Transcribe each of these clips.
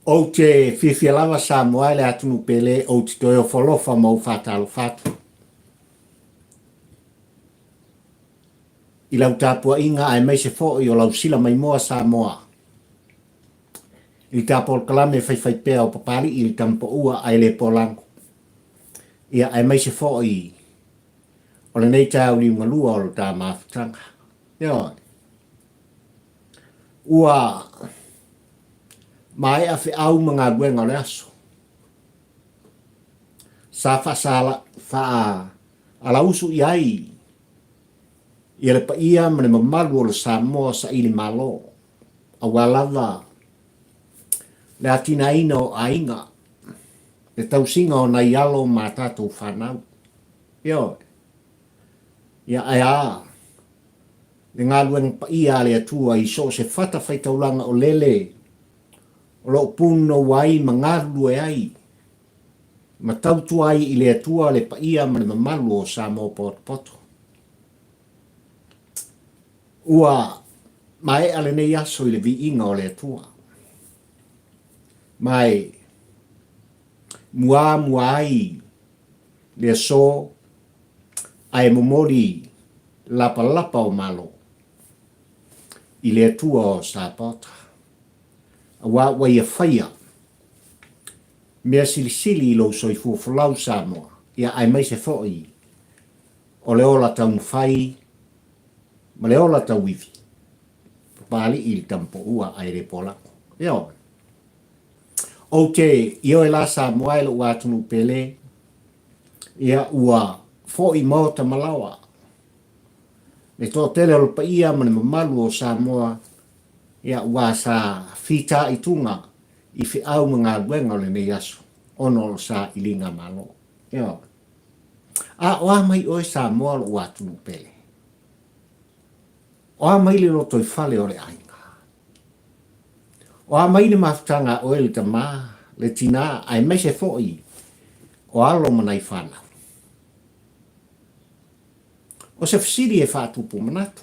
O te whiwhia lava sa moa le atunu pele o te toi o whalofa mau whātalo whātu. I lau tāpua inga ai mai se fo i o lau sila mai moa sa moa. I tāpua kalame whai pēa o papari i tampo ua ai le polango. Ia ai mai se fo i o le nei tāu li ungalua o le tā mawhitanga. Ia. Ua mai a whi au mga guenga le aso. Sa whasala wha ala usu i ai. Ia le pa ia mane mamalu o le Samoa sa ili malo. A walawa. Le atina ina o ainga. Le tausinga o na ialo ma tātou whanau. Ia. Ia ai a. Le ngā luenga pa ia le atua i so se whata whaitaulanga o lele. O lo puno wai mangaru e ai. Ma tautu ai i le atua le pa ia mane mamalu o Samoa poto. Ua mai ale nei aso i le vi inga o le atua. Mai mua ai le so ai momori lapa o malo i le atua o Sapota. Awa wai a whaia mea silisili i lo soifu fulau Samoa. Ia ai mai se foi o le ola tau mwhai ma le ola tau wifi. Pali i tampo ua ai re polako. Ia. O te io e la Samoa ilo ua tunu pele. Ia ua fo i mauta malawa. Le tō tele o pa ia mane mamalu o Samoa. Ia ua sa fita i tunga i fi au mga guenga o le nei aso. Ono o sa ilinga malo. Ia. A oa mai oe Samoa lo ua tunu pele. Oa mai le roto i fale o le ainga. Oa mai le mafutanga o le tama, le tina, ai mai se foi, o alo manai whana. O se fisiri e whātupu manatu.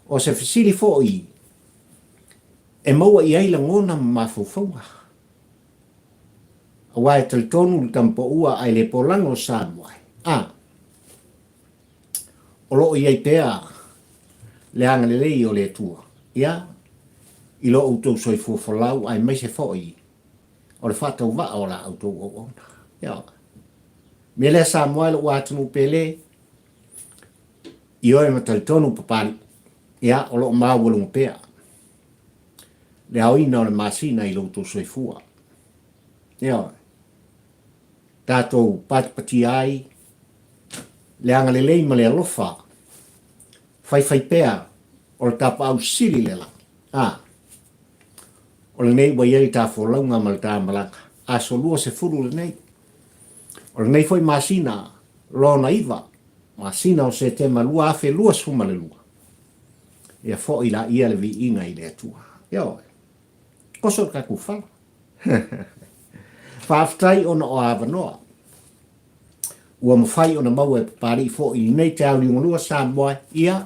O se fisiri foi, e maua i aila ngona mafaufaunga. Awa e talitonu le tampo ua ai le polango Samoa. O loo i ai pēa, le angalelei o le tua. Ia, i lo autou soifu folau ai mai se foi. O le whatau wa o la autou o ona. Ia. Me le Samoa le watunu pele, i oe matalitonu papari. Ia, o lo mawalungu pea. Le hauina o le masina i lo autou soifua. Ia. Tātou patipati ai, le angalelei ma le alofa, fai pea o le tapa au sili le la. O le nei wa iei ta folaunga ma le ta malaka. So lua se furu le nei. O le nei foi masina lona iwa. Masina o se te malua afe lua suma le lua. Ia fo i la ia le vi inga i le atua. Ia oe. Koso ka kufala. Whaaftai ona o awanoa. Ua mawhai ona maua e papari fo i nei te au liungalua Samoa ia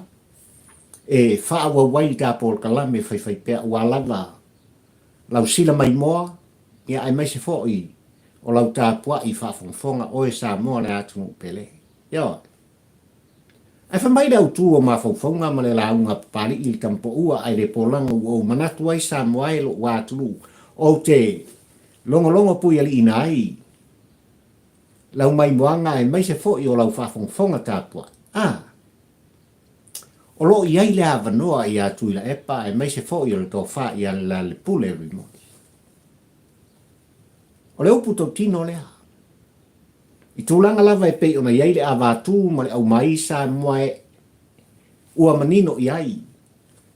e whaawa wai tā pōl kalame whai pēa ua lava lau sila mai moa ia ai mai se fo i o lau tāpua i whaafonga o e Samoa le atunu pele. Ia. Ai whamai rau tū o mawhaufonga ma le launga papari i tampo ua ai le pōlanga o manatu ai Samoa e lo wātulu o te longo pui ali ina ai. Lau mai moanga ai mai se fo i o lau whaafonga tāpua. O lo i ai le awanoa i atu i la epa ai mai se fo i o le tō wha i ala le pule rimoni. O le upu tau tino lea. I tūlanga lava e pei ona i ai le awatu ma le au mai sa mua e ua manino i ai.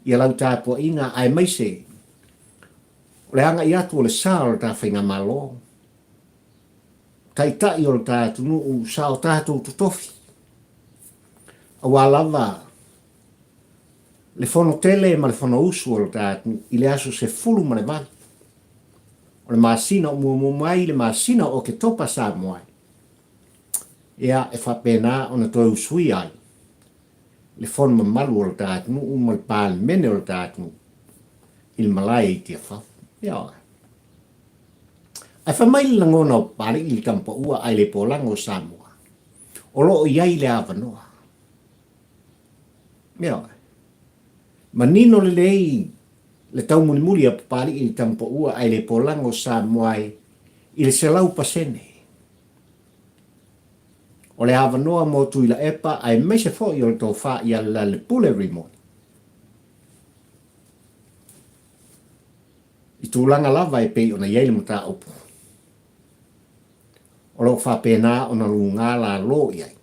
I alau tāpua inga ai mai se. O le anga i atu o le sa o le tā whainga malo. Tai o le tātunu u sa o tātou tutofi. A walawa le fono tele ma le fono usu o le tātunu i le aso se fulu ma le vali. O le masina o mua mai le masina o ke topa sa moai. Ia e whapena o na toi usui ai. Le fono mamalu o le tātunu u ma le pāle mene o le tātunu. Il malai i tia whau. Ia. Ai whamai langona o pari i tampa ua ai le polango Samoa. O loo iai le awanoa. Mea oi. Manino le lei le tau muli muli a pari i tampa ua ai le polango Samoa i le selau pasene. O le awanoa mo tu ila epa ai meise fo i o le tofa i ala le pule rimoni. I tūlanga lava e pei ona iei le mata opu. O lo fa pena ona lunga la lo iai.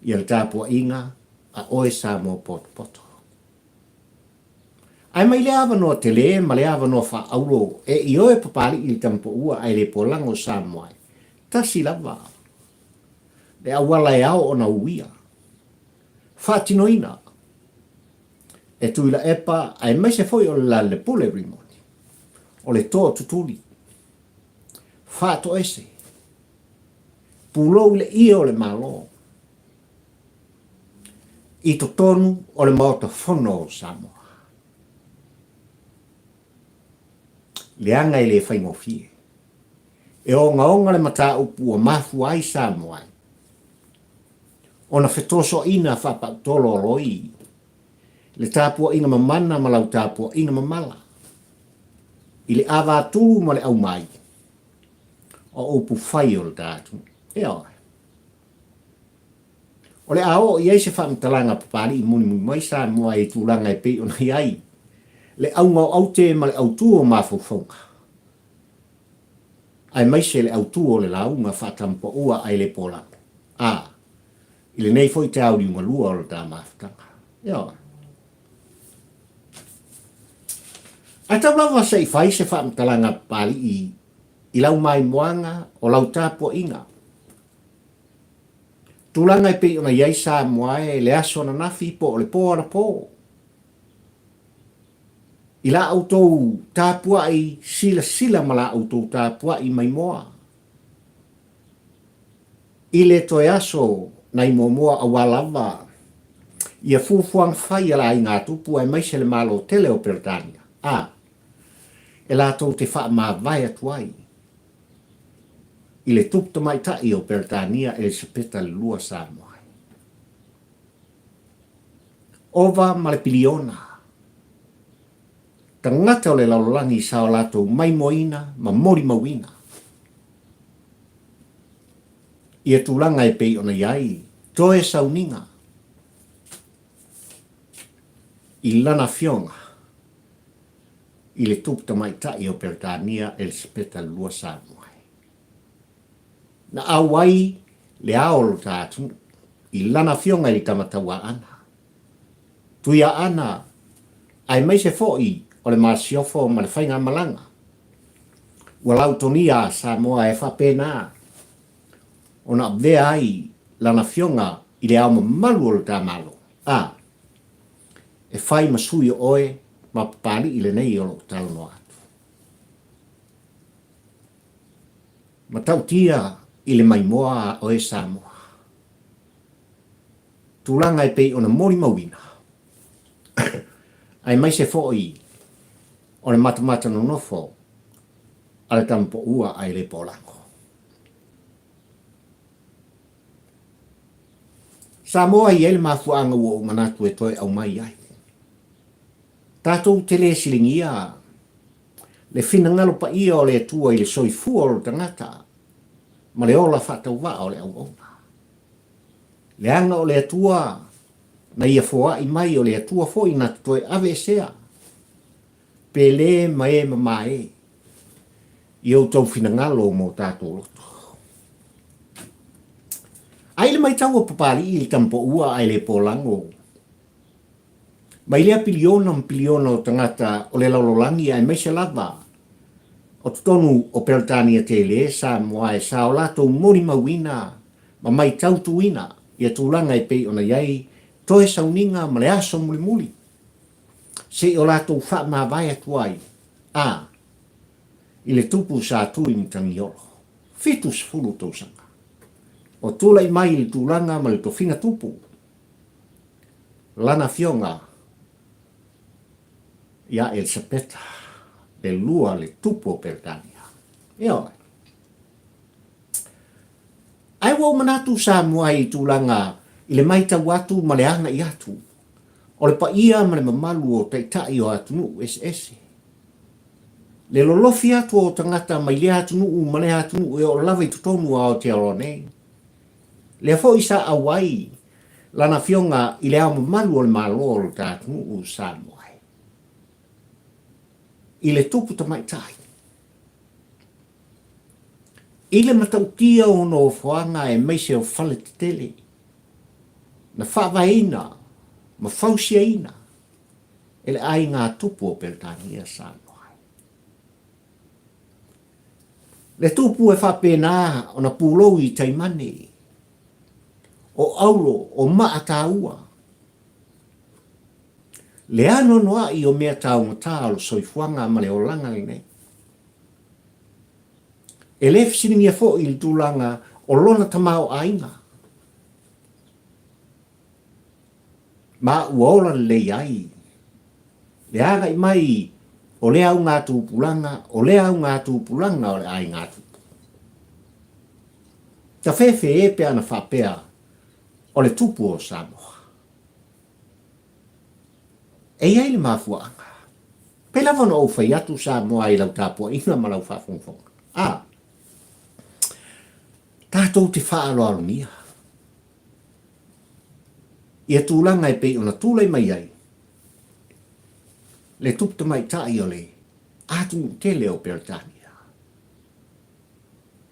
Ia le tāpua inga a oe sa mo poto poto. Ai mai le awanoa te le ma le awanoa fa aulo e i oe papali i tampo ua ai le polango sa moai. Tasi lava. Le awala e ao ona uia. Fatinoina. E tuila epa ai mai se foi o la le pule rimoni. O le toa tutuli. Fato ese. Pulou le ia o le malo. I to tonu o le maota fono o Samoa. Le anga i le whaingofie. E o ngaonga le mata upu o mafu ai Samoa. Ona fetoso ina whapautolo roi. Le tāpua inga mamana ma lau tāpua inga mamala. I le awa tū ma le au mai. O upu whai o le tātu. E oi. O le ao i eise whamtalanga papari i muni muni mai Samoa e tūlanga e pei ona iai. Le au ngau au te ma le au tū o mafufonga. Ai mai se le au tū o le launga whatampo ua ai le polanga. I le nei foi te au li unga lua o le tā mafutanga. E oi. A tau lawa sei fai se whamtalanga pali i lau mai moanga o lau tāpua inga. Tūlanga e pei ona iai Samoa e le aso na nafi po o le po ana po. I la autou tāpua i sila ma la autou tāpua i mai moa. I le toe aso na i moa awalava. Ia fufuang whai ala i ngā tupu ai mai se le malo tele o Peretania. E la tau te wha ma vai atuai. I le tupta mai tai o Peretania e le sepeta le lua Samoa. Ova ma le piliona. Tangata o le laulangi sa o lato mai moina ma mori mawina. Ia tūlanga e pei ona iai, toe sauninga. I lana fionga. I le tupta mai tai o Peretania e le sepeta le lua Samoa. Na awai le aolo tātu, i lana fionga i tamatawa ana. Tuia ana, ai mai se foi o le masiofo ma le whainga malanga. Walau tonia Samoa e whapena. Ona vea ai lana fionga i le au malu o le tā malo. E whai masui o oe ma papali i le nei o lo talono atu. Ma tau tia i le maimoa o e Samoa. Tūlanga e pei ona mori mawina. Ai mai se foi o le matamata no nofo ale tampo ua ai le polango. Samoa i ele mafuanga ua o manatu e toi au mai ai. Tātou te le silingia. Le finangalo pa ia o le atua i le soifua o le tangata. Ma le ola whatau wa o le au ona. Le anga o le atua na ia foa i mai o le atua fo i natu toi ave sea. Pele mae mamae. I au tau finangalo mo tātou loto. Ai le mai tau o papali i le tampo ua ai le polango. Mai lea piliona o tangata o le laulolangi ai mai se lava. O tutonu o Peretania te le Samoa e sa o lato mori mawina ma mai tau tuina ia tūlanga e pei ona iai toe sauninga ma le aso muli muli. Se o lato wha ma vai atuai. I le tupu sa tui mtangiolo. Fitus fulu tausanga. O tūlai mai le tūlanga ma le tofina tupu. Lana fionga. Ia el sepeta. Le lua le tupu o Peretania. Ia oi. wo manatu Samoa i tūlanga i le maita watu ma le anga i atu. O le pa ia ma le mamalu o taitai o atunu ese. Le lolofi atu o tangata mai le atunu ma le atunu e o lawa i tutonu a o te aronei. Le fo isa awai lana fionga i le au mamalu o le malo o le atunu Samoa. I le tupu ta maitai. I le matautia o no whaanga e meise o whale te tele. Na whawaina, ma whausiaina. E le ai ngā tupu o Peretania Samoa. Le tupu e whapena o na pūlou i taimane. O aulo, o maataua. Le ano noa i o mea tau ngata o soifuanga ma le o langa nei. E le fisiningia fo i tūlanga o lona tamao ainga. Ma uaola le ai. Le aga i mai o le au ngā tūpulanga, o le au ngā tūpulanga o le ai ngā tūpu. Ta fefe e pe ana whapea o le tupu o Samoa. E iai le mafuanga. Pe lava no au whai atu Samoa i lau tāpua ina ma lau whafongfonga. Tātou te whaaloalonia. Ia tūlanga e pei ona tūlai mai ai. Le tupta mai tai o le atu tele o Peretania.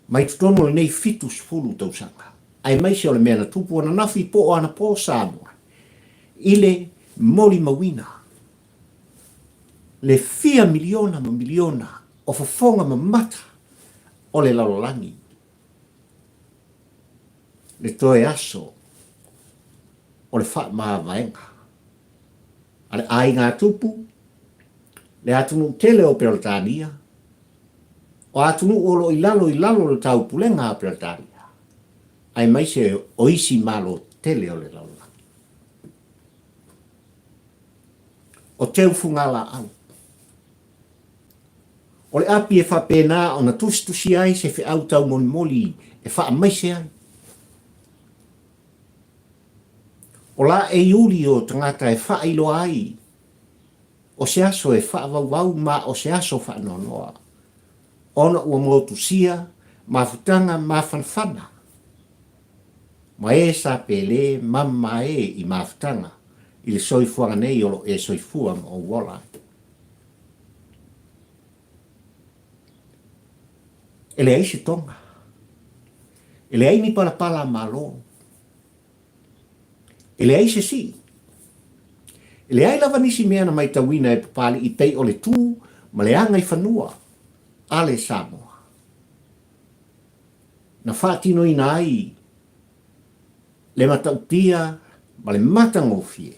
Mai tutono le nei fitu sfulu tausanga. Ai mai se o le mea na tupu ana nafi po o ana po Samoa. Ile moli mawina. Le 4 miliona ma miliona o fafonga ma mata o le lalolangi. Le toe aso o le wha maa vaenga. Ale ai ngā tupu, le atunu tele o Peretania, o atunu olo i lalo le tau pulenga o Peretania. Ai mai se o isi malo tele o le lalolangi. O teu fungala au. O le api e whapena o na tustusi ai se whi au tau moli e wha mai se ai. O la e iuri o tangata e wha ilo ai. O se aso e wha wau ma o se aso wha nonoa. Ona ua motu sia, ma futanga, ma fanfana. Ma e sa pele, mamma e i ma futanga. I le soifuanga nei o e soifuanga o wola. E le aise tonga. E le aini pala malo. E le aise si. E le ai lava nisi mea na mai tawina e papali i pei o le tū ma le anga i whanua. A le Samoa. Na whaatino ina ai. Le matautia ma le matangofie.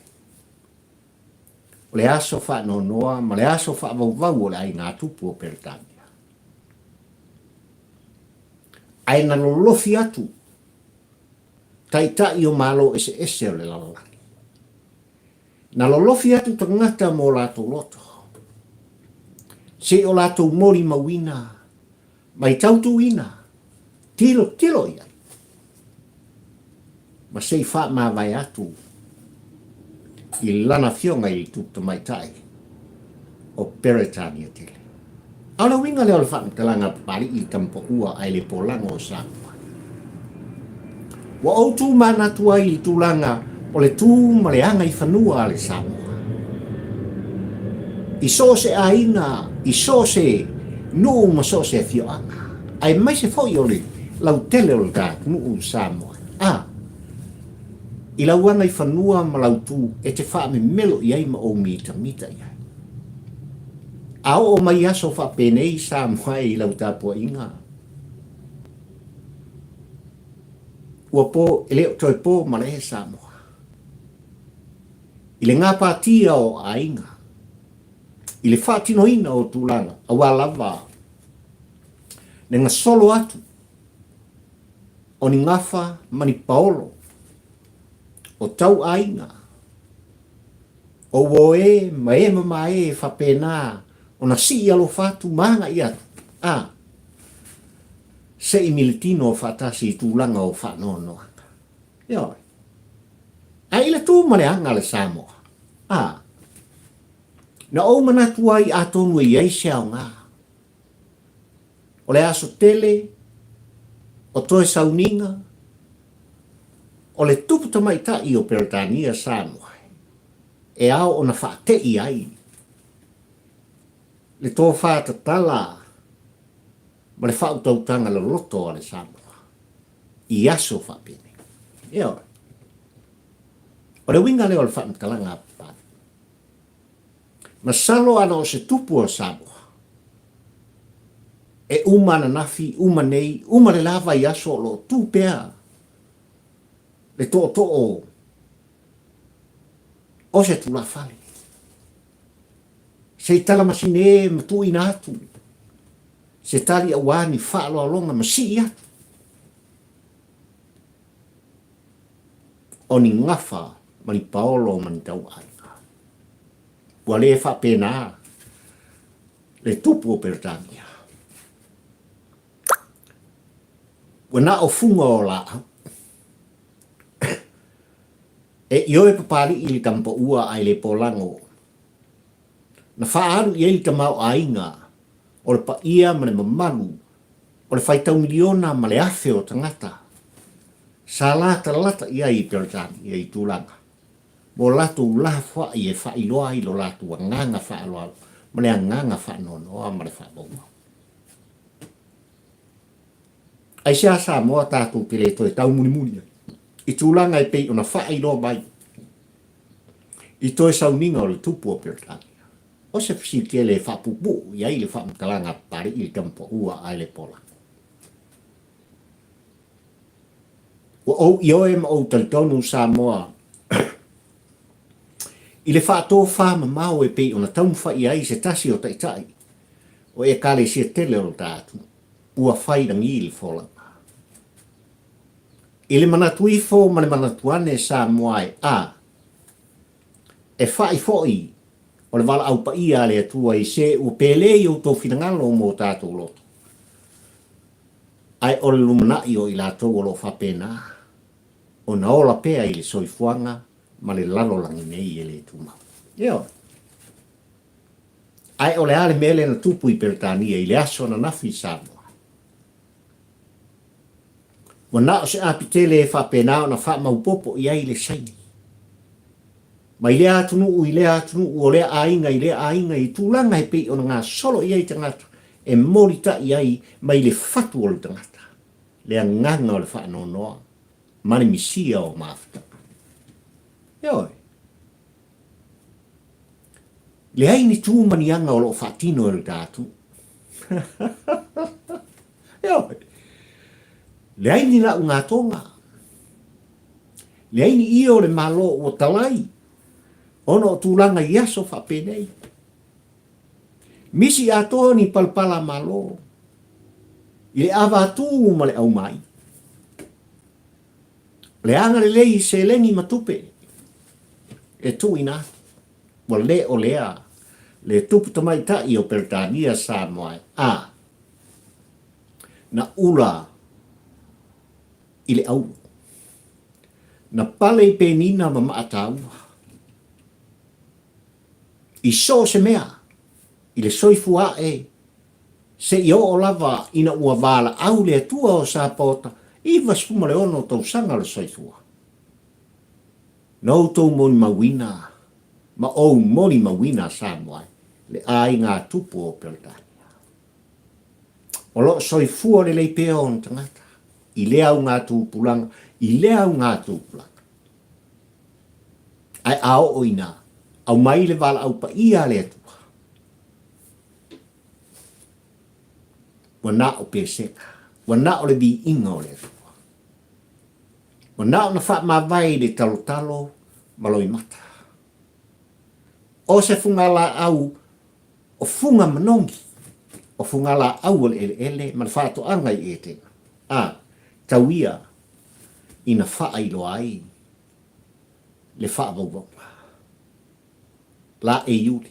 O le aso wha noa ma le aso wha vau o le ai ngā tupu o Peretania. Ai na lolofi atu. Tai o malo ese o le lalolaki. Na lolofi atu tangata mo lato loto. Se o lato mori mawina. Mai tautu ina. Tilo ia. Ma sei wha ma vai atu. I lana fionga i tukta mai tai. O Peretania tele. Ala winga leo le wha mtalanga pari i tampo ua ai le polanga o Samoa. Wa o tū mana tua i tūlanga o le tū ma le anga i whanua le Samoa. I so se aina, i so se nuu ma so se fioanga. Ai mai se foi o le lau tele o le ka nuu Samoa. I lau anga i whanua ma lau tū e te wha me melo i ai ma o mita i ai. Ao o mai aso wha penei Samoa i lau tāpua inga. Ua po, e leo toi po ma lehe Samoa. I le ngā pātia o ainga. I le whātino ina o tūlanga, a wālawa. Ne ngā solo atu. O ni ngafa mani paolo. O tau ainga. O woe ma e mama e whapena. O na si alo whātu maanga i atu. se i militino o whaatasi i tūlanga o whanonoa. Ioi. A ila tū male anga le Samoa. Na o mana tuai a tonu e eise au ngā. O le aso tele, o toe sauninga, o le tupu tamaita i o Peretania Samoa. E ao o na whaate i ai. Le tō whaata tala, ma le whautautanga le loto a le Samoa. I aso whapene. Ioi. O le winga leo le whaamtalanga apapani. Ma salo ana o se tupu o Samoa. E umana nafi, umanei, umane lava i aso lo tūpea. Le tō o se tula whale. Se tala masine matu ina atu. Se tali awani whaalo alonga masi i atu. O ni ngafa, mani paolo, mani tau aina. Ua le whapena. Le tupu o Peretania. Ua na o funga o la. E ioe papari ili tampa ua ai le polango. Na whaaru i ili tamau ainga. O le pa ia mane mamalu. O le whaitau miliona ma le afe o tangata. Sa lata lata ia i Peretania i tūlanga. Mo latu laha wha i e whailoa i lo latu a nganga whaaloa. Ma le a nganga whaanonoa ma le whaabonga. Ai sia Samoa tātou te le toi tau muni muni. I tūlanga i pei ona whailoa mai. I toi sauninga o le tupu o Peretania. O se fisi ke le whapupu, i ai le whaamtalanga pari i le tampa ua ai le pola. O ioe ma o talitonu Samoa. I le whaatō whama mau e pei ona taumwha i ai se tasi o taitai. O e kale sia tele o tātu. Ua whairangi i le wholanga. I le manatuifo ma le manatuane Samoa e e whai foi. O le wala au pa ia le atua i se u pele i o tō whinangalo mō tātou loto. Ai o le lumanai o i la tō o lo whapena. O na ola pea i le soifuanga ma le lalolangi nei e le tūmau. Eo. Ai o le ale mele na tupu i Peretania i le aso na nafi Samoa. Wa na o se apitele e whapena o na wha maupopo i ai le saini. Ma i lea atunu o lea ainga i lea ainga i tūlanga he pei o ngā solo i ai tangata e morita i ai ma i le fatu o le tangata. Lea nganga o le whaanonoa. Mani misia o mafuta. Ioi. Le haini tū manianga o lo whaatino e le tātu. Ioi. Le haini na unga tonga. Le haini iyo le malo o talai. Ono tūlanga i aso whapenei. Misi ato ni palpala malo. I le awa tū ma le au mai. Le anga le lei se lengi matupe. E tu ina. Wa le o lea. Le tupu tamai ta i o Peretania Samoa. Na ula. I le au. Na pale i penina ma maataua. I so se mea. I le soifua e. Se i o lava ina ua wala au le tua o Sapota. Iwa spuma le ono tau sanga le soifua. No tau moni mawina. Ma o moni mawina Samoa. Le ai ngā tupu o Peretania. O lo soifua le leipea o tangata. I le au ngā tūpulanga. I le au ngā tūpulanga. Ai ao o ina. Au mai le wala au pa ia le atua. Wana o peseka. Wana o le bi inga o le atua. Wana o na wha mawai le talo talo maloi mata. O se funga la au o funga manongi. O funga la au o le ele ma le whaato anga i ete. Tauia ina wha ailo ai. Le wha vau. La e iuri.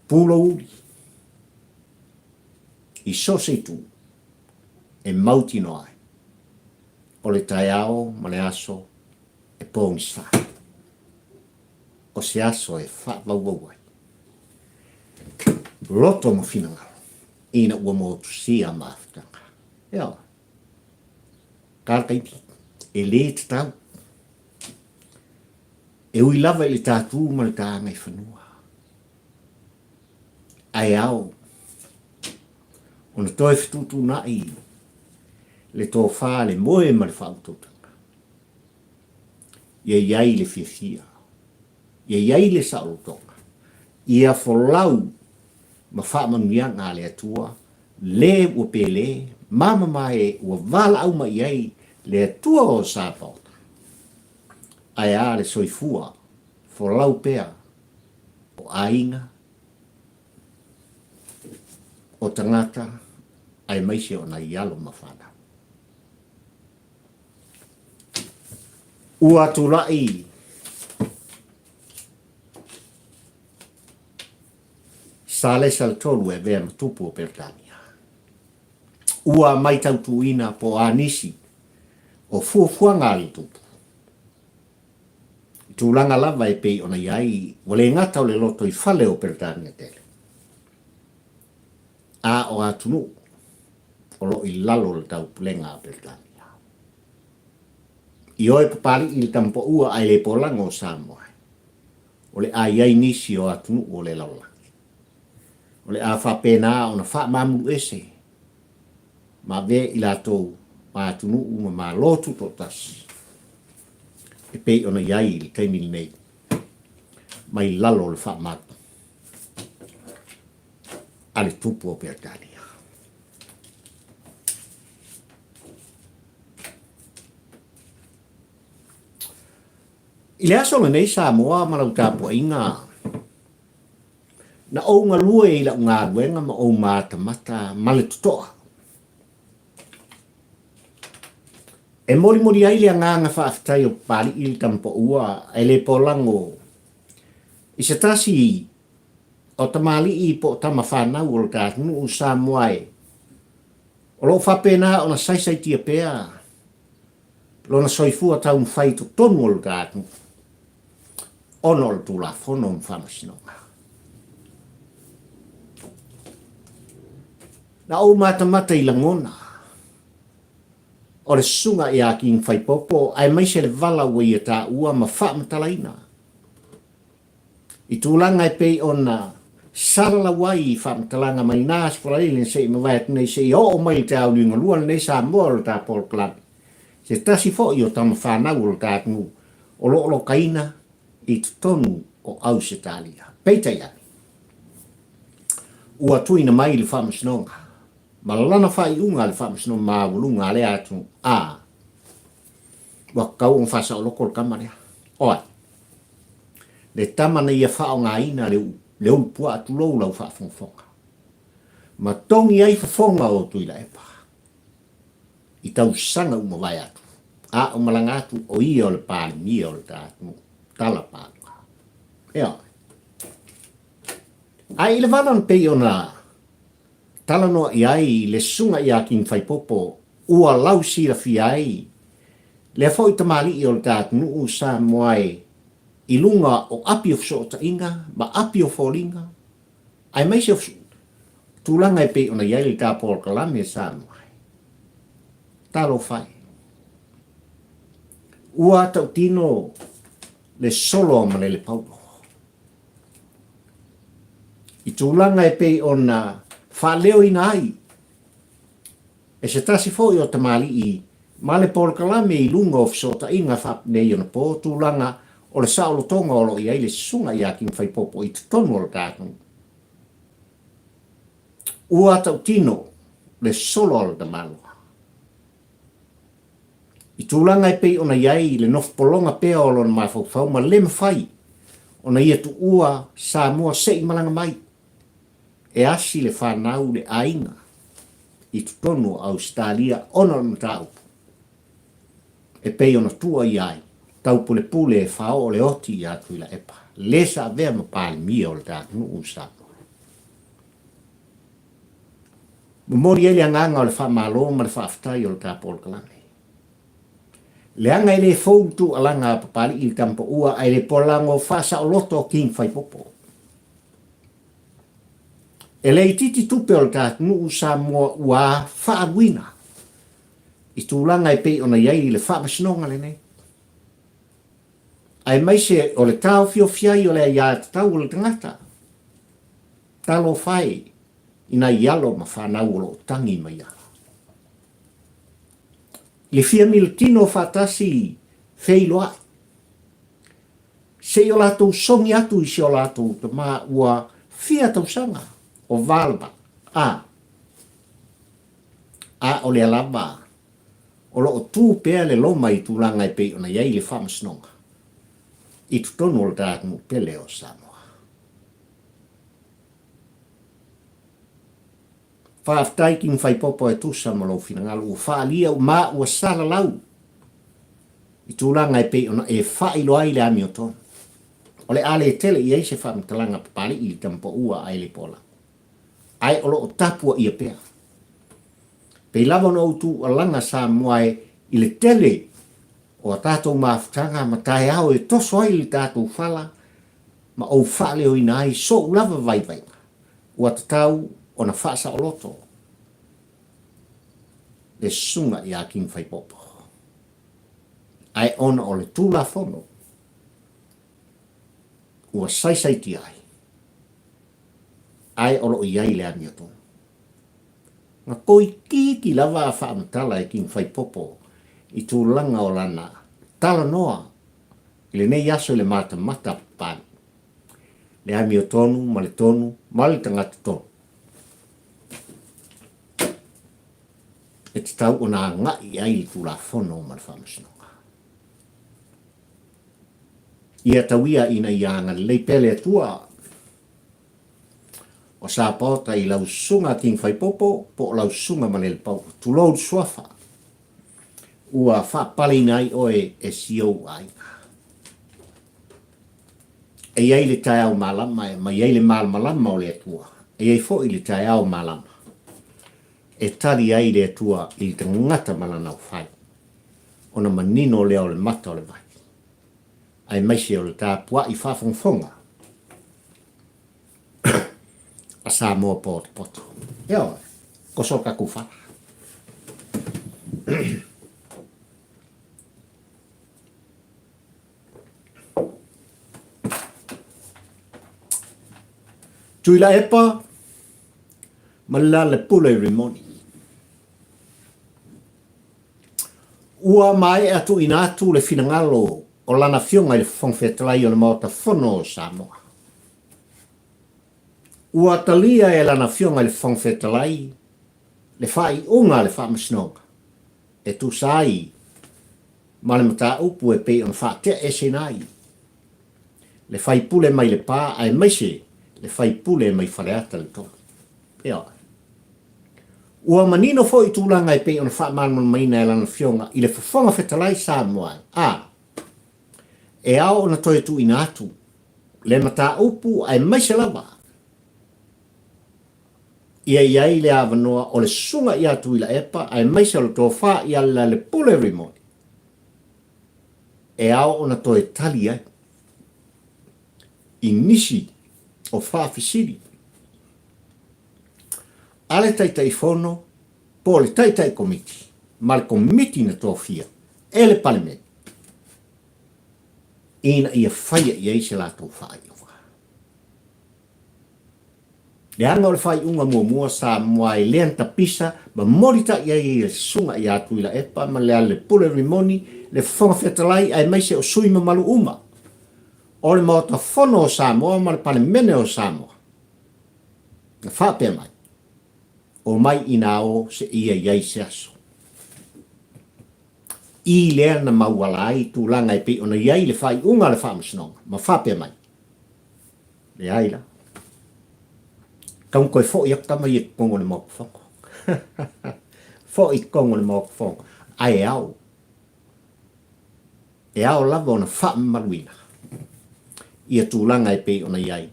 Pulo uri. i so se tu e mauti no ai. O le taiao ma le aso e pōngisa. O se aso e wha wauwai. Loto mo fina ngalo. Ina ua mo tu si a maafutanga. Ea. Kākaiti. E le te tau. E ui lava i le tātū ma le tāngai whanua. Ai au. Ona toi whitutu nai. Le tō whā le moe ma le whautotanga. Ia iai le whiawhia. Ia iai le saolotonga. Ia wholau ma whaamanu ngā le atua. Le ua pele. Mama mai ua wala au ma iai le atua o sāpauta. Ai a le soifua. Wholau pea. O ainga. O tangata. Ai maise o na ialo ma whana. Ua turai. Sale sal tolu e vea matupu o Pertania. Ua mai tautuina po anisi o fuafuanga ali tupu. Tūlanga lava e pei ona iai, wale ngata o le loto i fale o Pertania tele. A o atunu, o lo i lalo le tau pulenga a Pertania. I oe papali i le tampo ua ai le polanga o Samoa. O le a iai nisi o atunu o le laula. O le a whapena o na wha mamu ese. Ma ve i la tau ma atunu uma ma lotu totas. E pei ona iai le kaimili nei. Mai lalo le wha matu. Ale tupu o Pertania. I le aso nei Samoa malau tāpua inga. Na o ngā lua i la ngā ruenga ma o māta mata male tutoa. E mori ai le ngā whaafitai o pari i le tampo ua e le polango. I se tasi o tamali i po tama whanau o le tātunu o Samoa e. O lo whapena o na saisai tia pea. Lo na soifua tau mwhai to tonu o le tātunu. Ono le tūla whono mwhamasinonga. Na o mata i langona. O le sunga i a ki ngwhai popo, ai maise le vala ua i a tā ua ma wha matalaina. I tūlanga e pei o na sarala wai i wha matalanga mai nās whalaile se i mawai nei se i o mai te au linga luan nei sa moa le tā Paul Club. Se tasi fo i o tama whanau o le tātunu o lo kaina i tonu o au se talia. Peita iani. Ua tuina mai le wha masinonga. Ma lana whai unga le whamasino maulunga le atu a. Wa kau on whasa o loko le kamarea. Oi. Le tamana ia whao ngā ina le upua atu lou lau whaafonga. Ma tongi ai whafonga o tuila epa. I tau sanga uma vai atu. A o malanga atu o ia o le pāli mia o le tātu. Tala pātua. Ea. Ai le vanan pei o na talanoa i ai le sunga i a kin whai popo ua lau sira fi ai. Le foi tamali i o le tātu nuu sa moai i lunga o api o fsota inga, ma api o fōlinga. Ai maise o tūlanga e pei ona iai le tā Paul Kalame sa moai. Talo whai. Ua tau tino le solo ma le paulo. I tūlanga e pei ona whaleo ina ai. E se tasi fo i o tamali i ma le Paul Kalame i lunga o fsota inga whap nei ona po tūlanga o le saolo tonga o lo i aile sunga i a kin whai popo i tonu o le tātunu. Ua tau tino le solo o le tamaloa. I tūlanga e pei ona iai le nofpolonga pea o lona mawhau ma le mawhai. Ona ia tu ua sa mua sei malanga mai. E asi le whanau le ainga. I tutonu Australia ona le matau. E pei ona tua iai. Tau pule e whao o le oti i atu ila epa. Lesa vea ma pāli mia o le tātunu usako. Mori ele anganga o le wha malo ma le wha aftai o le tāpol kalangi. Le anga ele fautu alanga papali il tampo ua ai le polango fasa o loto king fai popo. E le titi tupe o le tātunu sa mua ua whaawina. I tūlanga e pei ona iai le wha masinonga le nei. Ai mai se o le tau fio fiai o le ia tau o le tangata. Talo fai ina ialo ma whanau o lo tangi mai ia. Le fia mil tino fatasi feiloa. Se o lato songi atu i se o lato te maa ua fia tau sanga o valba. A o le alaba. O lo tu pea le loma i tūlanga i pei ona iai le whamasnonga. I tutono o le tātunu pele o Samoa. Whaaftai king whai popo e tusa ma lo finangalu o whaalia o maa ua sala lau. I tūlanga i pei ona e whailo ai le ami o tonu. O le ale tele i eise whaamtalanga papali i tampo ua ai le pola. Ai o lo o tapua ia pea. Pei lava no utu alanga sa moae i le tele o a tātou maafutanga ma tae au e toso ai le tātou whala ma au whale o ina ai so ulava vai vai. Ua tatau o na whaasa o loto. Le sunga i a king whai popo. Ai ona o le tūla whono. Ua saisai ti ai. Ai olo i ai le amioto. Nga koi kiki lava a whaamtala e king whai popo i tūlanga o lana tala noa i le nei aso le mata mata pani. Le ami o tonu, ma le tonu, ma le tangata tonu. E te tau o nā ngai ai i tūla whono ma le whamasinonga. Ia tawia ina ianga leipele atua o sa pota i lau sunga king whai popo po lau sunga ma le pau. Tulou suafa. Ua whapali nai oe e sio ai. E iei le tai au malama, ma iei le malama o le atua. E iei fo i le tai au malama. E tari ai le atua i te ngata malana o whai. Ona manino leo le mata o le vai. Ai maise o le tāpua i whawhongwhonga. A sa moa poto poto. Eo, koso kaku whara. Tuila epa, malala le pule rimoni. Ua mai atu inatu le finangalo o lana fionga i le whongwhetalai o le maota whono o Samoa. Ua talia e lana fionga i le whongwhetalai, le whai unga le whamasinonga. E tu sai, ma le mata upu e pe on whaatea e senai. Le whai pule mai le pā ai maise, le whai pule mai whareata le tō. Ea. Ua manino fo i tūlanga i pe on whaamanman maina e lana fionga i le whawhonga whetalai Samoa. E ao na toi tu inatu. Le mata upu ai maise lava. Ia iai le awanoa o le sunga i atu i la epa ai maise o le tō wha i ala le pule rimoni. E ao na toi tali ai. I nisi o whaafisiri. Ale taitai whono, po le taitai komiti. Ma le komiti na tō fia. E le palemeni. Ina ia whaia i eise la tō whaia. Le anga o le whai unga mua sa mua i leanta pisa, ma morita i ai sunga i atu i la epa, ma le ale pule rimoni, le whonga whetalai ai maise o sui malu uma. O le maota whono o Samoa, ma le pale mene o Samoa. Na whapea mai. O mai ina o se ia iai se aso. I lea na mauala ai tu langa i pe ona iai le whai unga le whamasinonga, ma whapea mai. Le aila. Kau koe fo i akama i kongo le moko fongo. Fo i kongo le moko fongo. Ai e au. E au lava ona wha maruina. Ia tūlanga e pe ona iai.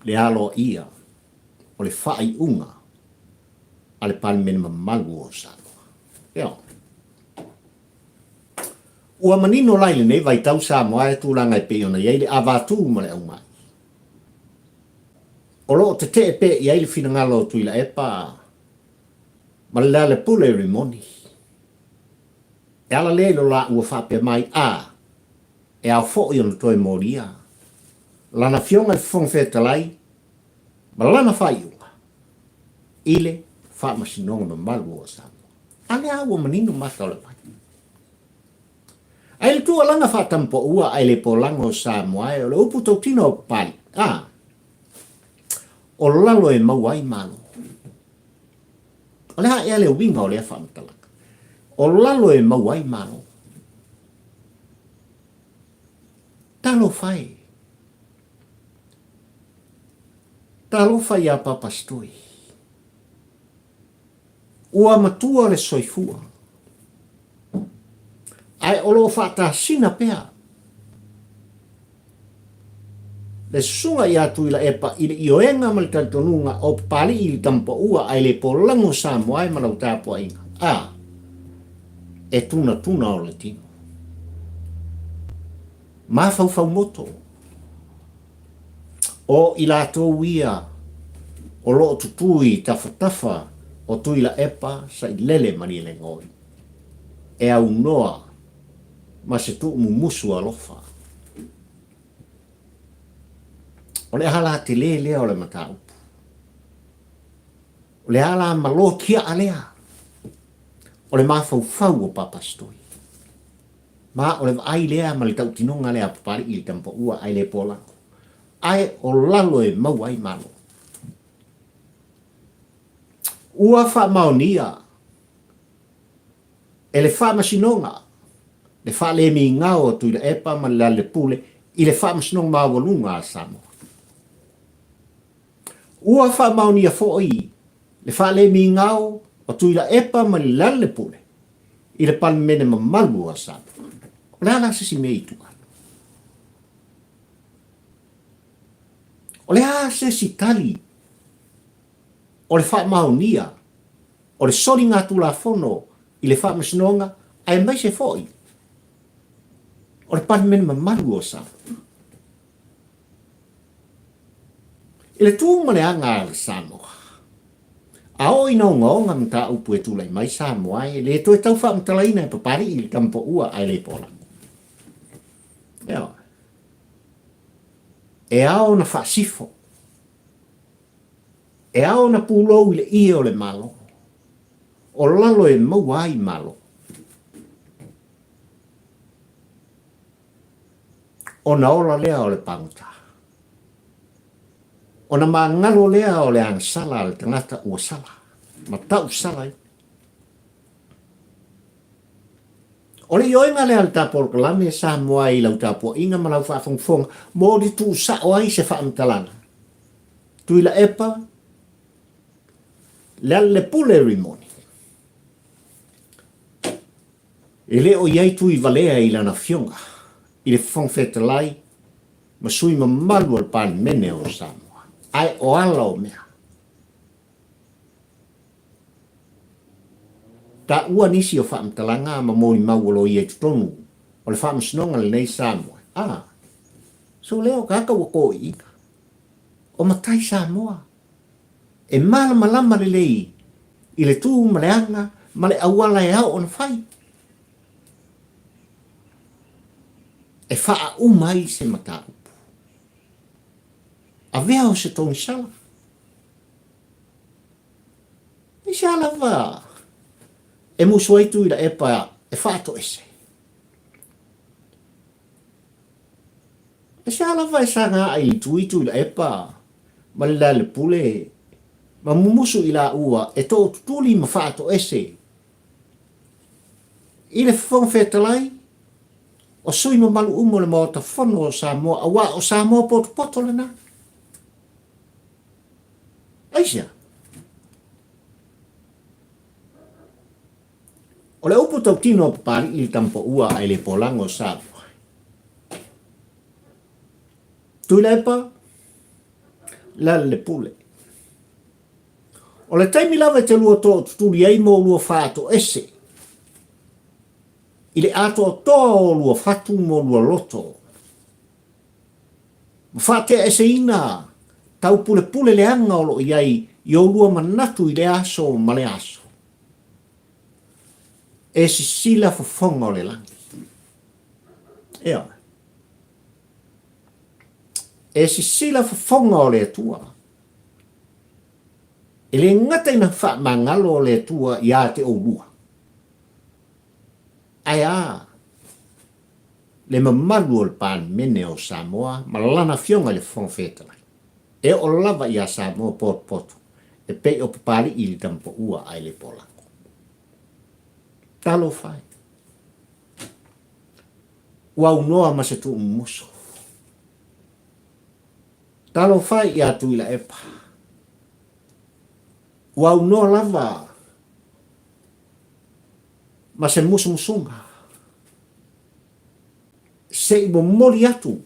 Le alo ia. o le whai unga a le palimene mamalu o Samoa. Eo. Ua manino lai le nei vai tau Samoa e tūlanga e pe ona iei le avatu ma le au mai. O lo te te pe iei le fina ngalo tui la epa ma le le pule rimoni. E ala le lo la ua whape mai e au fo i ona toi moria. Lana fionga le fong feta lai ma lana whai unga. Ile wha masinonga ma malu o Samoa. Ale a ua manino mata o le mai. Ai le tua langa whatampo ua ai le polanga o Samoa e o le upu tau tino o pali. O lalo e mauai malo. O le hae ale winga o le whaamtalaka. O lalo e mauai malo. Talo whai. Talo whai a papastoi. Ua matua le soifua. Ai olo whata sina pea. Le sunga i atu ila epa i le ioenga ma le tantonunga o pali i le tampo ua ai le polango Samoa ai malau tāpua inga. E tuna o le tino. Ma fau moto. O i la tō ia o lo tutui tafa o tui la epa sa i lele mani le ngoi. E au noa ma se tu mumusu alofa. O le hala te lea o le mata upu. O le hala malo kia alea. O le mafau o papastoi. Ma o le ai lea ma le tautinonga lea papari i le tampo ua ai le pola. Ai o lalo e mau ai malo. Ua wha maonia. E le wha masinonga. Le wha le mi ngao tu i le epa ma le pule i le wha masinonga mawalunga a Samoa. Ua wha maonia fo'i, le wha le mi ngao o tui la epa ma le lale pule, i le palimene ma malu a Samoa. O le ala sisi mei tuka. O le a sisi tali, o le wha maonia, o le sori ngā tula fono, i le wha masinonga, ai mai se fo'i. O le palimene ma malu a Samoa. I le tūma le anga le Samoa. A o ina ngonga mta upu e tūlai mai Samoa e le toi tau wha mtalaina e papari i le kampo ua ai le pola. Eo. E ao na wha sifo. E ao na pūlou i le ie o le malo. O lalo e mauai malo. O na ola lea o le panguta. O na mangalo lea o le ang sala le tangata ua sala. Ma tau sala i. O le ioenga lea le tāporo kalame Samoa i lau tāpua inga ma lau whaafongfonga mo di tu sa o ai se whaamtalanga. Tui la epa le pule rimoni. E le o iai tui valea i lana fionga. I le whongwhetalai ma sui ma malu al pan mene o Samoa. Ai o ala o mea. Ta ua nisi o whaamtalanga ma mōni mauolo i e tutonu. O le whaamsinonga le nei Samoa. So leo kaka wako i ika. O matai Samoa. E malama le lei. I le tū ma le anga ma le awala e au o na whai. E wha umai se mata upu. A vea o se tōni sala. E sala wa. E musu aitu i la epa e whaato ese. E sala wa e sanga ai tu i la epa. Ma le pule. Ma mumusu i la ua e tō tutuli ma whaato ese. I le whongwhetalai. O sui ma malu umo le mawata whono o Samoa. Awa o Samoa poto le na. Aisia. O le upu tau tino papari i tampo ua ai le polango o Samoa. Tui lepa, la le pule. O le taimi lava te lua tō tuturi ai mō lua whāto ese. I le ato o tō o lua whatu mō lua loto. Whātea ese ina, tau pule pule le anga o lo iai, i o lua manatu i le aso ma le aso. E si sila fofonga o le langi. Ea. E si sila fofonga o le atua. E le ngata ina wha mangalo o le atua i a te o lua. Ai a. Le mamalu o le pan mene o Samoa, ma lana fionga le fonfetala. E o lava i a Samoa poto. E pe o papari i li tampo ua ai le polako. Talo fai. Ua unoa masetu umuso. Talo fai i atu ila epa. Ua unoa lava. Mase musu musunga. Se ibo mori atu.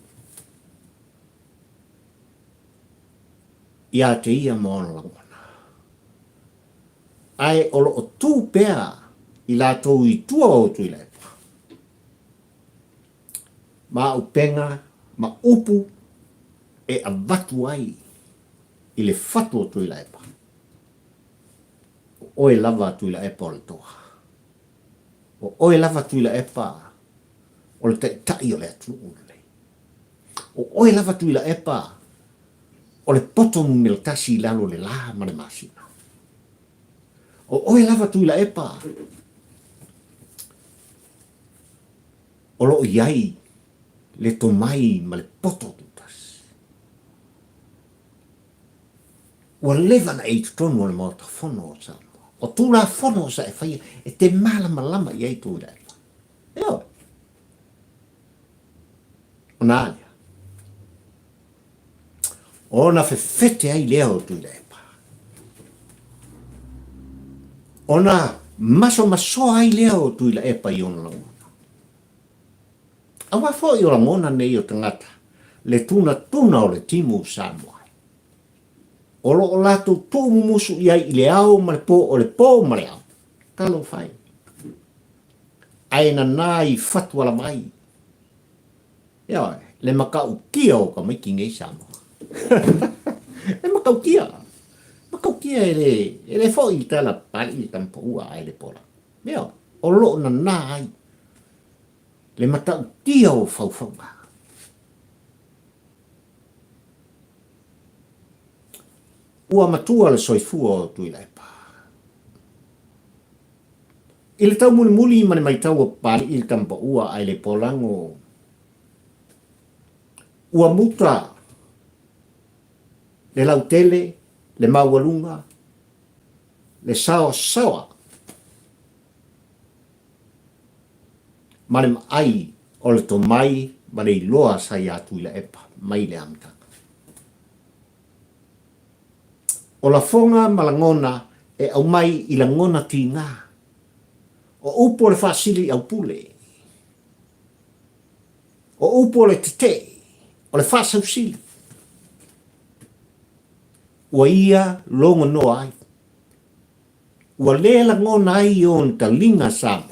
Ia te ia moana langona. Ai olo o tū pea i la tōu i tua o tu i lepa. Ma upenga, ma upu e a vatu ai i le fatu o tu i lepa. O e lava tu i lepa o le toa. O e lava tu i lepa o le tai o le atu ule. O e lava tu i lepa o le poto mele tasi lalo le la ma le masina. O e lava tu i lepa o lo iai le tomai ma le poto tutas. Ua leva na eitu tonu o le mauta fono o sa. O tu la fono o sa e fai e te malama lama i eitu i lepa. Eo. O nālia. O na fefete ai leo tu i lepa. O na maso ai leo tu i lepa i ona lango. Awa fo i o langona nei o tangata, le tuna o le timu Samoa. O lo o lato tō mumusu i ai i le au ma le pō o le pō ma le au. Talo fai. Aina nā i fatua la mai. Ia, le makau kia o ka maiki ngei Samoa. Le makau kia. Makau kia e le fo i tala pali i tampa ua ai le pola. Ia, o lo na nā ai. Le matau tia o faufaunga. Ua matua le soifua o tui lepa. I le tau muli mani mai tau o pari i le tampa ua ai le polango. Ua muta le lautele, le maualunga, le sawa. Mane ai o le tomai ma le iloa sa i atu i la epa, mai le amtaka. O la fonga ma la ngona e au mai i la ngona ti ngā. O upo le whaasili au pule. O upo le tete, o le whaasau sili. Ua ia longa noa ai. Ua le la ngona ai o nta linga Samoa.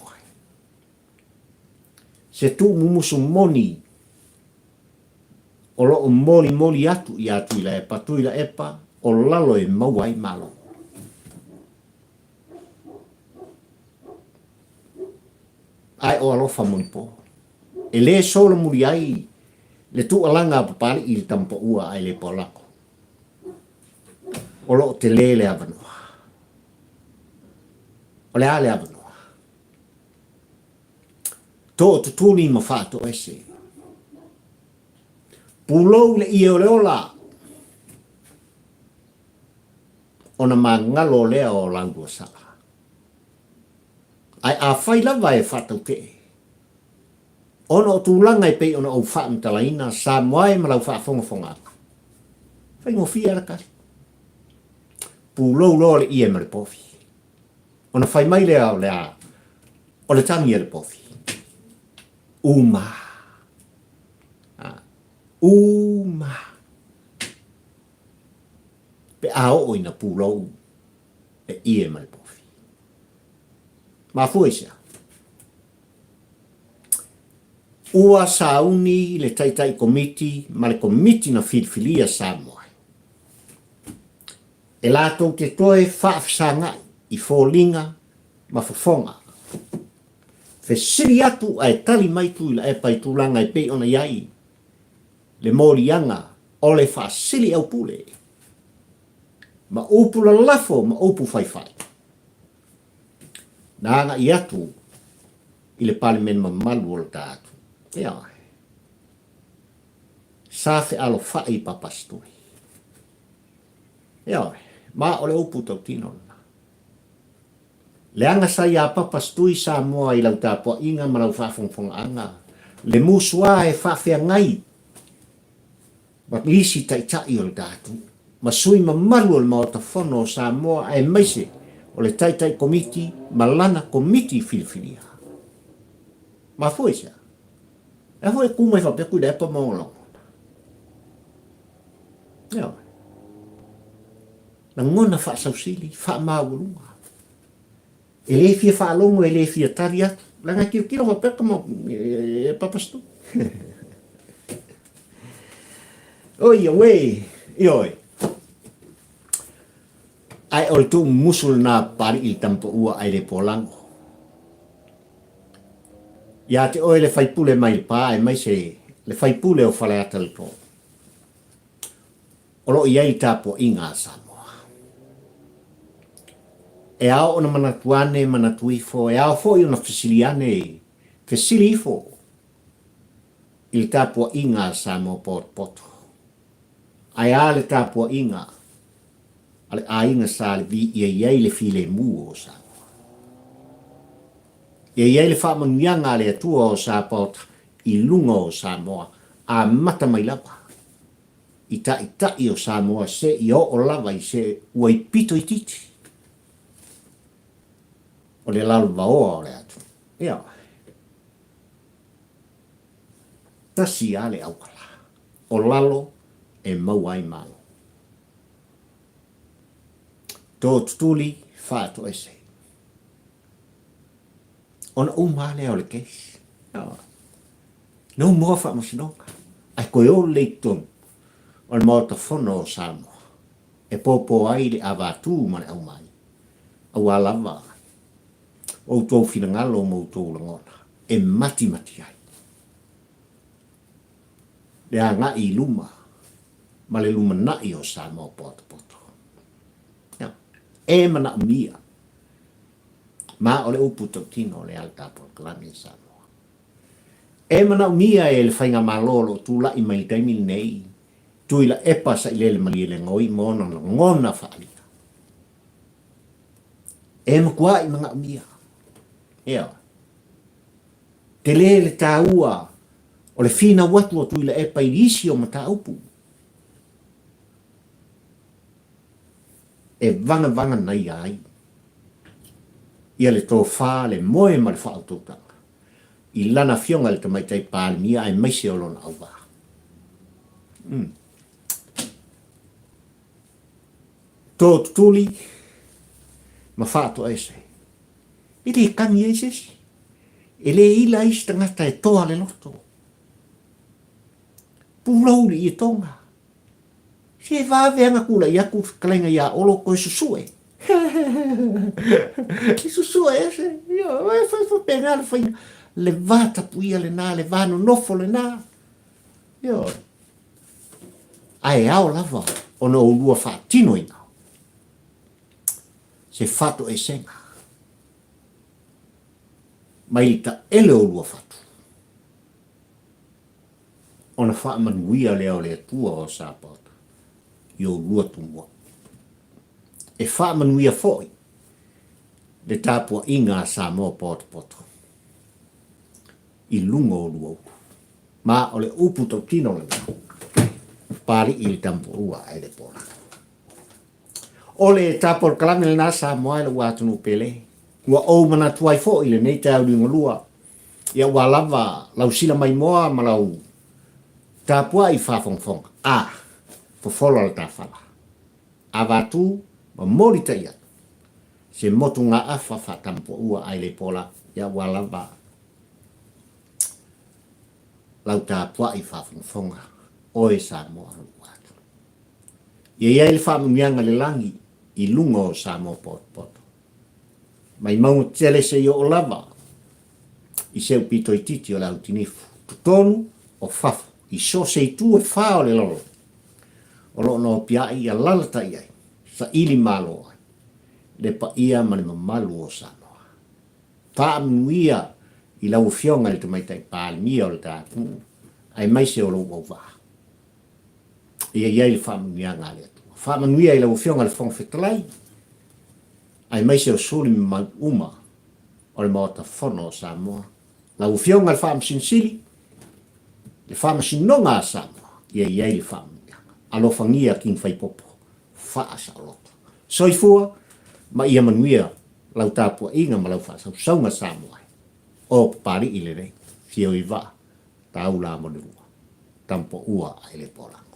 Se tu mumusu moni o lo moli atu i atu i la epa, tu i la epa o lalo e mauai malo. Ai o alofa moni po. E le sola muri ai le tu alanga papari i le tampa ua ai le polako. O lo te le avanoa. O le ale avanoa. To tutuni ma fato ese. Pulou le i o le ola. Ona mangalo lea o langua sala. Ai a fai lava e fatau te. Ona o tūlanga i pei ona au wha mtalaina sa moai ma lau wha fonga. Fai ngofia la kasi. Pulou lo le i e ma le pofi. Ona fai mai lea o lea. O le tangi e le pofi. Uma. Uma. Pe a o ina pulou. e ie mai pofi. Ma foi sia. Ua sauni le taitai komiti, ma le komiti na filfilia Samoa. E lato te toe whaafisanga i fōlinga ma fofonga. Fe siri atu ai tali mai tu ila e pai tūlanga i pe ona iai. Le mōrianga o le whaasili au pule. Ma upu la lafo ma upu whaiwhai. Nanga i atu i le palimen ma malu o le tātu. Ea. Safe alo whai papastui. Ea. Ma o le upu tau tino. Le anga sa ia papastui sa moa i lau tāpua inga ma lau whafongfonga anga. Le musua e whawhea ngai. Ma isi taitai o le tātu. Ma sui ma malu o le maota whono sa moa e maise o le taitai komiti ma lana komiti filifilia. Ma fue sia. E fue kuma i whapeku le epa maolongo. Ea. Na ngona whaasausili, whaamaurunga. E le fia whaalongo, e le fia tari atu. Langa kiro whapeka mo e papastu. Oi, oi, ioi. Ai ol tu musul na pari i tampo ua ai le polango. Ia te oi le whaipule mai pā e mai se le whaipule o whale atal tō. Olo iai tāpo inga Samoa. E ao ona manatuane, manatuifo, e ao fo i ona fasiliane, fasilifo. Il tāpo inga Samoa poto. Ai a le tāpo inga. Ale a inga sa le vi iai le file mu o Samoa. Iai le whaamanuianga le atua o Samoa i lunga o Samoa a mata mai lapa. I tai o Samoa se i o lava i se ua i pito i titi. O le lalu vaoa o le atu. Ia. Tasi a le aukala. O lalo e mauai malo. Tō tutuli whātu ese. Ona umale o le keisi. No mua whaamasinonga. Ai koe o leiton. O le maota whono o Samoa. E pōpō ai le awātū ma le au mai. Au alama. O tō whingalo mo tō langona. E mati ai. Le anga i luma. Ma le luma nai o Samoa poto. E mana mia. Ma o le upu tau tino le alta por klani Samoa. E mana mia e le whainga malolo tu la i mai taimi nei. Tu ila epa sa ile le mali le ngoi mona ngona whaalia. E makua i mga mia. Ea. Te le tāua o le fina watu o tu ila epa i risi o mata upu. E vanga nai ai. Ia le tō whā le moe ma le whaututanga. I lana fionga le tamaitai pālimia e maise o lona au wā. Tō tutuli ma whātu ese. I le kangi ese. E le ila isi tangata e toa le loto. Pulauri i tonga. Se vāveanga kula i aku kalenga ia olo koe susue. I susue ese. Ia, whai penga le whainga. Le vāta puia le nā, le vāno nofo le nā. Ia. Ai ao lava, ono o lua whātino ina. Se whātu e senga. Mai ta ele o lua whātu. Ona whaamanuia leo le atua o Samoa. Yo lua tumua. E whaamanuia foi. Le tāpua inga Samoa poto. I lunga o lua upu. Ma o le upu tau tino le nā. Pari i le tampo ua e le pōra. O le tāpua kalame le nā Samoa e le wātunu pele. Ua ou mana tuai foi le nei tau linga lua. Ia ua lava lau sila mai moa ma lau tāpua i whafongfonga. Fofolo le tawhala. A watu ma mori tai atu. se motu ngā awha whatampo ua ai le pola ia walava. Lau tā pua i whawhunfonga oe Samoa ruatu. Ia iai le whamungianga le langi i lunga o Samoa poto. Mai maunga tele se i o lava i seu pito i titi o lau tinifu. Tutonu o whawhu i so se i tu e whao le lolo. O lo no pia i a lalata iai sa ili malo ai. Le pa ia mani mamalu o Samoa. Ta muia i lau fionga le tumaitai pālimia o le tātu. Ai mai se o lo wā. Ia iai le whamungianga le atua. Whamungia i lau fionga le whongwhetalai. Ai mai se o suri ma uma o le maota whono o Samoa. Lau fionga le whamsinsili. Le whamasinonga a Samoa. Ia iai le whamungianga. Alofangia king whaipopo. Whaasa o loto. Soifua, ma ia manuia lau tāpua inga ma lau whaasau saunga Samoa. O pari i le rei. Fio i wā. Tau la mo le ua. Tampo ua ai le pola.